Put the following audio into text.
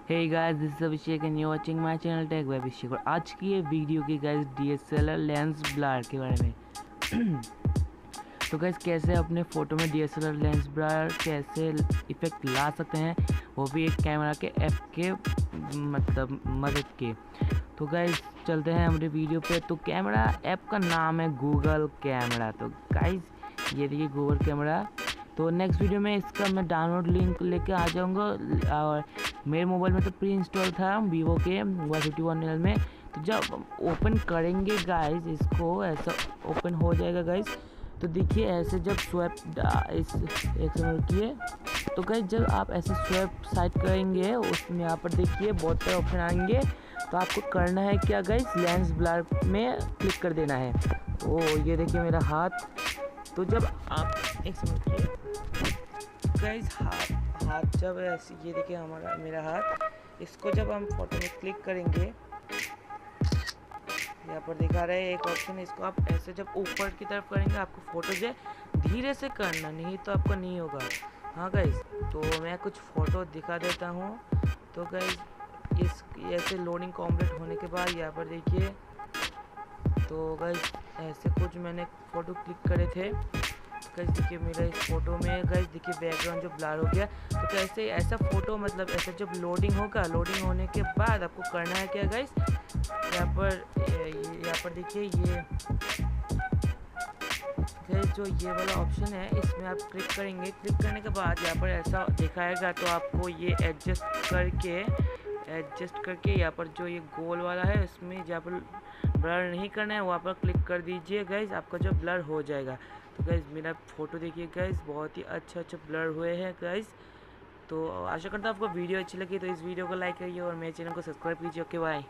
Hey guys, this is Abhishek and you watching my channel tech by Abhishek. और आज की ये वीडियो की गाइस DSLR लेंस ब्लर के बारे में। तो गाइस कैसे अपने फ़ोटो में DSLR लेंस ब्लर कैसे इफ़ेक्ट ला सकते हैं, वो भी एक कैमरा के ऐप के मतलब मदद के। तो गाइस चलते हैं हमारे वीडियो पे। तो कैमरा ऐप का नाम है गूगल कैमरा। तो गाइस ये देखिए गूगल कैमरा। तो नेक्स्ट वीडियो में इसका मैं डाउनलोड लिंक लेके आ जाऊँगा। और मेरे मोबाइल में तो प्री इंस्टॉल था वीवो के Y51L में। तो जब हम ओपन करेंगे गाइस, इसको ऐसा ओपन हो जाएगा गाइस। तो देखिए ऐसे जब स्वैप इस एक सेकंड रुकिए। तो गाइस जब आप ऐसे स्वैप साइड करेंगे उसमें यहाँ पर देखिए बहुत सारे ऑप्शन आएंगे। तो आपको करना है क्या गाइस, लेंस ब्लर में क्लिक कर देना है। तो ये देखिए मेरा हाथ। तो जब आप एक सेकंड रुकिए गाइस, हाथ जब ऐसे ये देखिए मेरा हाथ, इसको जब हम फोटो में क्लिक करेंगे यहाँ पर दिखा रहे हैं एक ऑप्शन। इसको आप ऐसे जब ऊपर की तरफ करेंगे आपको फ़ोटो जो धीरे से करना, नहीं तो आपका नहीं होगा। हाँ गाइस, तो मैं कुछ फ़ोटो दिखा देता हूँ। तो गाइस इस ऐसे लोडिंग कंप्लीट होने के बाद यहाँ पर देखिए। तो गाइस ऐसे कुछ मैंने फ़ोटो क्लिक करे थे। गाइस देखिए मेरा इस फ़ोटो में गाइस देखिए बैकग्राउंड जो ब्लर हो गया। तो कैसे ऐसा फ़ोटो मतलब ऐसे जब लोडिंग होगा, लोडिंग होने के बाद आपको करना है क्या गाइस, यहाँ पर देखिए ये गाइस जो ये वाला ऑप्शन है इसमें आप क्लिक करेंगे। क्लिक करने के बाद यहाँ पर ऐसा दिखाएगा। तो आपको ये एडजस्ट करके यहाँ पर जो ये गोल वाला है इसमें जहाँ पर ब्लर नहीं करना है वहाँ पर क्लिक कर दीजिए गाइस, आपका जो ब्लर हो जाएगा। तो गाइस मेरा फ़ोटो देखिए गाइस बहुत ही अच्छा ब्लर हुए हैं गाइस। तो आशा करता हूँ आपको वीडियो अच्छी लगी। तो इस वीडियो को लाइक करिए और मेरे चैनल को सब्सक्राइब कीजिए। Okay bye.